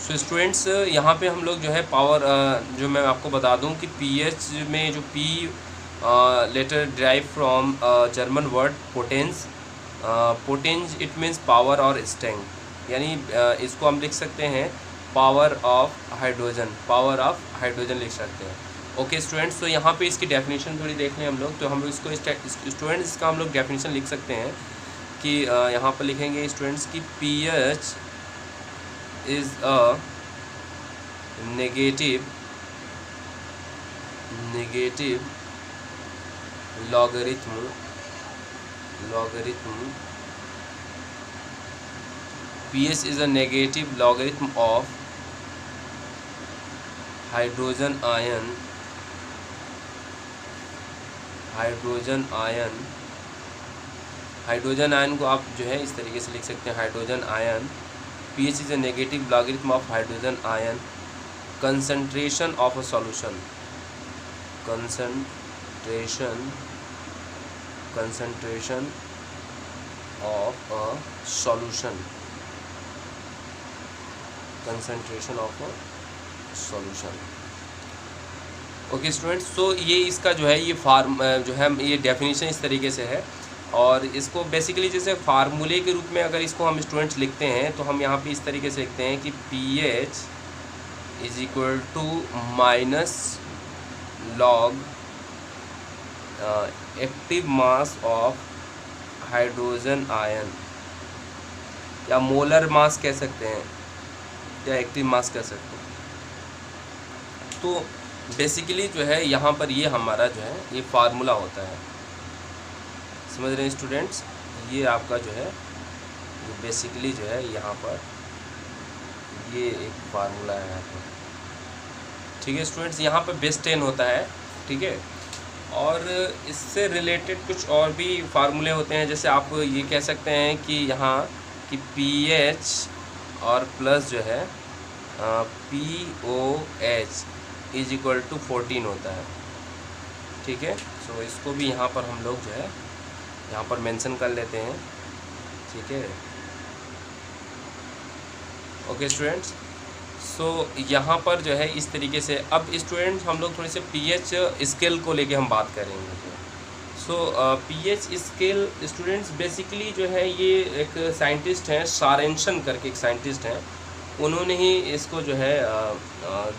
So students यहाँ पे हम लोग जो है पावर जो मैं आपको बता दूँ कि पीएच में जो P letter drive from German word potens. Potens it means power और स्ट्रेंथ, यानी इसको हम लिख सकते हैं power of hydrogen, power of hydrogen लिख सकते हैं। ओके स्टूडेंट्स, तो यहाँ पे इसकी डेफिनेशन थोड़ी देख लें हम लोग। तो हम लोग इसको स्टूडेंट्स इसका हम लोग डेफिनेशन लिख सकते हैं कि यहाँ पर लिखेंगे स्टूडेंट्स की pH is a negative logarithm pH is a negative logarithm of hydrogen ion को आप जो है इस तरीके से लिख सकते हैं, hydrogen ion pH is a negative logarithm of hydrogen ion concentration of a solution, concentration of a solution, okay students. तो ये इसका जो है ये फार्म जो है ये डेफिनेशन इस तरीके से है। और इसको बेसिकली जैसे फार्मूले के रूप में अगर इसको हम स्टूडेंट्स लिखते हैं तो हम यहाँ पे इस तरीके से लिखते हैं कि pH is equal to minus log active mass of hydrogen ion, या मोलर मास कह सकते हैं या एक्टिव मास कह सकते हैं। तो बेसिकली जो है यहाँ पर ये हमारा जो है ये फार्मूला होता है, समझ रहे हैं स्टूडेंट्स। ये आपका जो है ये बेसिकली जो है यहाँ पर ये एक फार्मूला है यहाँ पर, ठीक है स्टूडेंट्स। यहाँ पर बेस 10 होता है, ठीक है। और इससे रिलेटेड कुछ और भी फार्मूले होते हैं, जैसे आप ये कह सकते हैं कि यहाँ कि pH और प्लस जो है POH इज इक्वल टू 14 होता है, ठीक है। सो इसको भी यहाँ पर हम लोग जो है यहाँ पर मेंशन कर लेते हैं, ठीक है। ओके स्टूडेंट्स, सो यहाँ पर जो है इस तरीके से अब स्टूडेंट्स हम लोग थोड़े से पीएच स्केल को लेके हम बात करेंगे। सो पीएच स्केल स्टूडेंट्स बेसिकली जो है ये एक साइंटिस्ट हैं, सोरेनसन करके एक साइंटिस्ट हैं, उन्होंने ही इसको जो है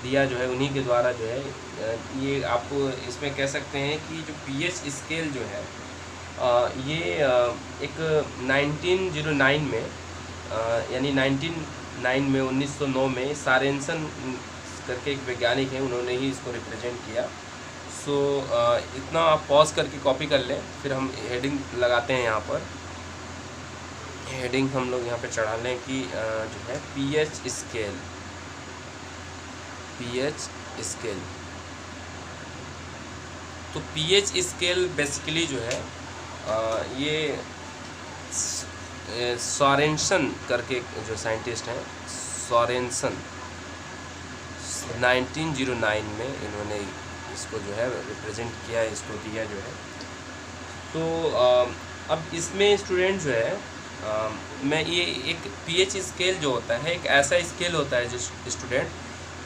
दिया, जो है उन्हीं के द्वारा जो है ये आपको इसमें कह सकते हैं कि जो पीएच स्केल जो है ये एक 1909 में यानी 1909 में सोरेनसन करके एक वैज्ञानिक हैं, उन्होंने ही इसको रिप्रेजेंट किया। सो इतना आप पॉज करके कॉपी कर लें, फिर हम हेडिंग लगाते हैं। यहाँ पर हेडिंग हम लोग यहाँ पे चढ़ा लें कि जो है पीएच स्केल। तो पीएच स्केल बेसिकली जो है ये सोरेनसन करके जो साइंटिस्ट हैं, सोरेनसन 1909 में इन्होंने इसको जो है रिप्रेजेंट किया, इसको दिया जो है। तो अब इसमें स्टूडेंट जो है मैं ये एक पीएच स्केल जो होता है एक ऐसा स्केल होता है जो स्टूडेंट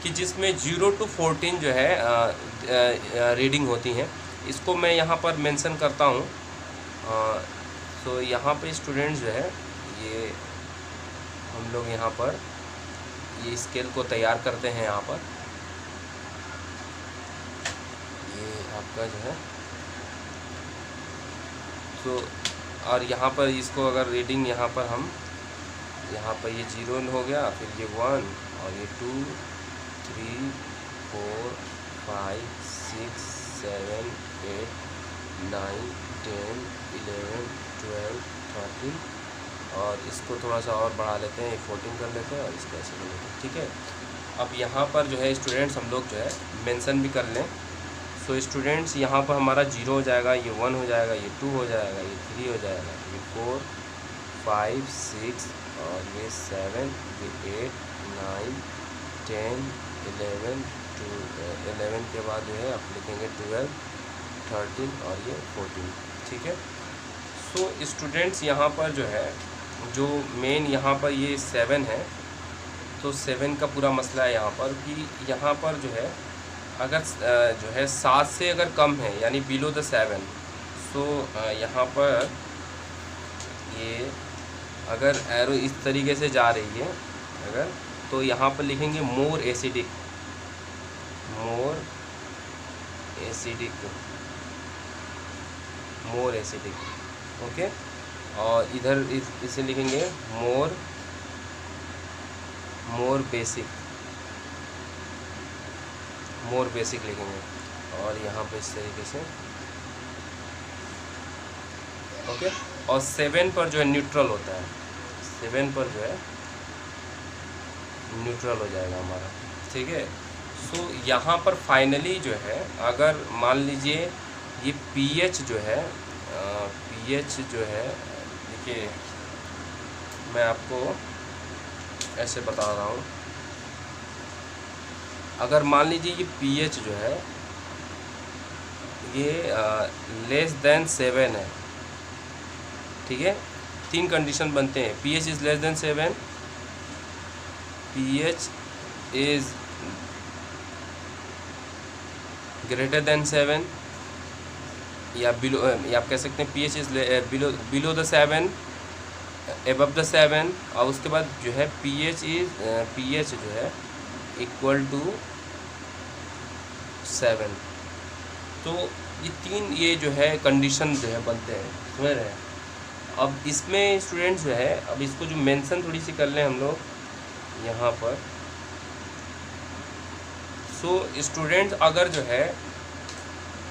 कि जिसमें 0 to 14 जो है रीडिंग होती हैं। इसको मैं यहाँ पर मेंशन करता हूँ। तो यहाँ पे स्टूडेंट्स जो है ये हम लोग यहाँ पर ये स्केल को तैयार करते हैं। यहाँ पर ये आपका जो है तो और यहाँ पर इसको अगर रीडिंग यहाँ पर हम यहाँ पर ये 0 हो गया, फिर ये 1 और ये 2 3 4 5 6 7 8 9 10 11 12 13 और इसको थोड़ा सा और बढ़ा लेते हैं, 14 कर लेते हैं और इसको ऐसे कर लेते हैं, ठीक है। अब यहाँ पर जो है स्टूडेंट्स हम लोग जो है मेंशन भी कर लें। सो स्टूडेंट्स यहाँ पर हमारा 0 हो जाएगा, ये 1 हो जाएगा, ये 2 हो जाएगा, ये 3 हो जाएगा, ये 4 5 6 और ये 7 ये 8 9 10 11 11 के बाद जो है आप लिखेंगे 12 13 और ये 14, ठीक है। सो स्टूडेंट्स यहाँ पर जो है जो मेन यहाँ पर ये 7 है, तो 7 का पूरा मसला है यहाँ पर कि यहाँ पर जो है अगर जो है 7 से अगर कम है यानी बिलो द 7, सो यहाँ पर ये अगर एरो इस तरीके से जा रही है अगर, तो यहाँ पर लिखेंगे more acidic, more acidic, more acidic. Okay, और इधर इसे लिखेंगे मोर बेसिक, मोर बेसिक लिखेंगे, और यहाँ पे इस तरीके से। ओके, और 7 पर जो है न्यूट्रल होता है, 7 पर जो है न्यूट्रल हो जाएगा हमारा। ठीक है, सो यहाँ पर फाइनली जो है अगर मान लीजिए ये पीएच जो है, पीएच जो है, देखिए मैं आपको ऐसे बता रहा हूँ, अगर मान लीजिए ये पीएच जो है ये लेस देन 7 है, ठीक है, 3 कंडीशन बनते हैं। PH is less than 7, pH is greater than 7, या बिलो, या आप कह सकते हैं pH is below the 7, above the 7, और उसके बाद जो है पीएच जो है इक्वल टू 7। तो ये 3 ये जो है कंडीशन जो है बनते हैं, समझ रहे हैं। अब इसमें स्टूडेंट्स जो है, अब इसको जो मेंशन थोड़ी सी कर लें हम लोग यहाँ पर। सो स्टूडेंट्स अगर जो है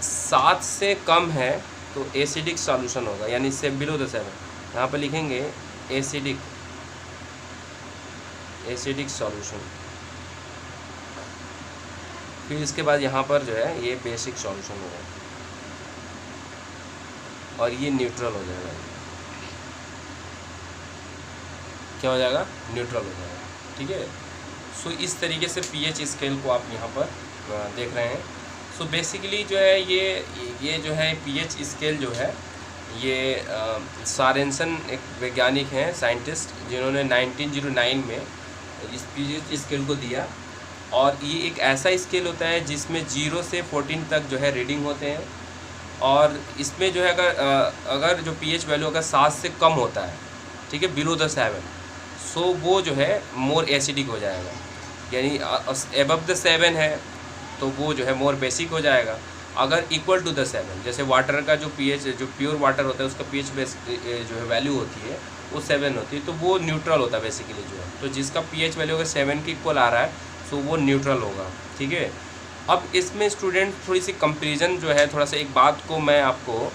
7 से कम है तो एसिडिक सॉल्यूशन होगा, यानी इससे बिलो द 7, यहाँ पर लिखेंगे एसिडिक सॉल्यूशन। फिर इसके बाद यहाँ पर जो है ये बेसिक सॉल्यूशन होगा, और ये न्यूट्रल हो जाएगा। क्या हो जाएगा? न्यूट्रल हो जाएगा। ठीक है, सो इस तरीके से पीएच स्केल को आप यहाँ पर देख रहे हैं। सो बेसिकली जो है ये जो है पीएच स्केल जो है ये सारेंसन एक वैज्ञानिक हैं, साइंटिस्ट, जिन्होंने 1909 में इस पीएच स्केल को दिया। और ये एक ऐसा स्केल होता है जिसमें 0 से 14 तक जो है रीडिंग होते हैं, और इसमें जो है अगर जो पीएच वैल्यू अगर 7 से कम होता है, ठीक है, बिलो द 7, सो वो जो है मोर एसिडिक हो जाएगा। यानी एबव द 7 है तो वो जो है मोर बेसिक हो जाएगा। अगर इक्वल टू द 7, जैसे वाटर का जो पीएच, जो प्योर वाटर होता है उसका पीएच जो है वैल्यू होती है वो 7 होती है, तो वो न्यूट्रल होता है बेसिकली जो है। तो जिसका पीएच वैल्यू अगर 7 के इक्वल आ रहा है तो वो न्यूट्रल होगा। ठीक है, अब इसमें स्टूडेंट थोड़ी सी कंपेरिजन जो है, थोड़ा सा एक बात को मैं आपको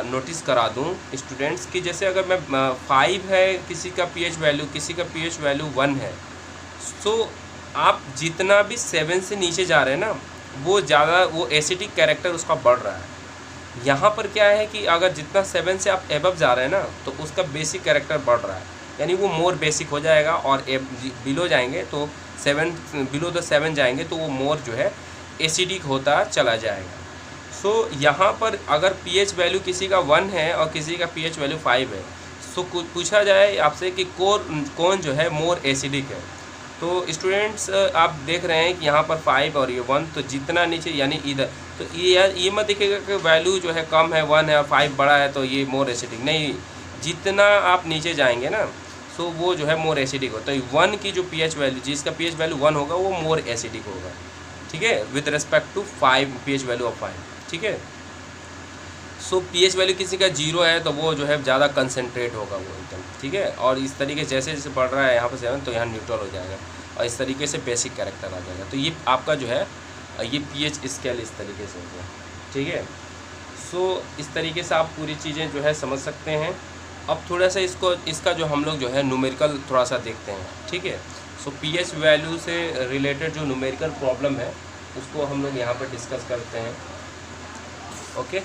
नोटिस करा दूं स्टूडेंट्स की, जैसे अगर मैं 5 है किसी का पीएच वैल्यू, किसी का पीएच वैल्यू 1 है, सो आप जितना भी 7 से नीचे जा रहे हैं ना, वो ज़्यादा वो एसिडिक कैरेक्टर उसका बढ़ रहा है। यहाँ पर क्या है कि अगर जितना 7 से आप एबव जा रहे हैं ना, तो उसका बेसिक कैरेक्टर बढ़ रहा है, यानी वो मोर बेसिक हो जाएगा। और बिलो जाएंगे तो 7 बिलो द 7 जाएंगे तो वो मोर जो है एसिडिक होता चला जाएगा। सो यहाँ पर अगर पीएच वैल्यू किसी का 1 है और किसी का पीएच वैल्यू 5 है, सो पूछा जाए आपसे कि कौन जो है मोर एसिडिक है, तो स्टूडेंट्स आप देख रहे हैं कि यहाँ पर 5 और ये 1, तो जितना नीचे यानी इधर, तो ये मत देखिएगा कि वैल्यू जो है कम है, 1 है और 5 बड़ा है तो ये मोर एसिडिक नहीं। जितना आप नीचे जाएंगे ना, सो वो जो है मोर एसिडिक होता है। 1 की जो पीएच वैल्यू, जिसका पीएच वैल्यू 1 होगा वो मोर एसिडिक होगा। ठीक है, with respect to 5 pH value of 5। ठीक है, सो पीएच वैल्यू किसी का 0 है तो वो जो है ज़्यादा कंसनट्रेट होगा वो एकदम। ठीक है, और इस तरीके जैसे जैसे बढ़ रहा है यहाँ पर 7, तो यहाँ न्यूट्रल हो जाएगा, और इस तरीके से बेसिक कैरेक्टर आ जाएगा। तो ये आपका जो है ये पीएच स्केल इस तरीके से हो गया। ठीक है, सो इस तरीके से आप पूरी चीज़ें जो है समझ सकते हैं। अब थोड़ा सा इसका जो हम लोग जो है न्यूमेरिकल थोड़ा सा देखते हैं। ठीक है, सो पीएच वैल्यू से रिलेटेड जो न्यूमेरिकल प्रॉब्लम है उसको हम लोग यहाँ पर डिस्कस करते हैं। ओके।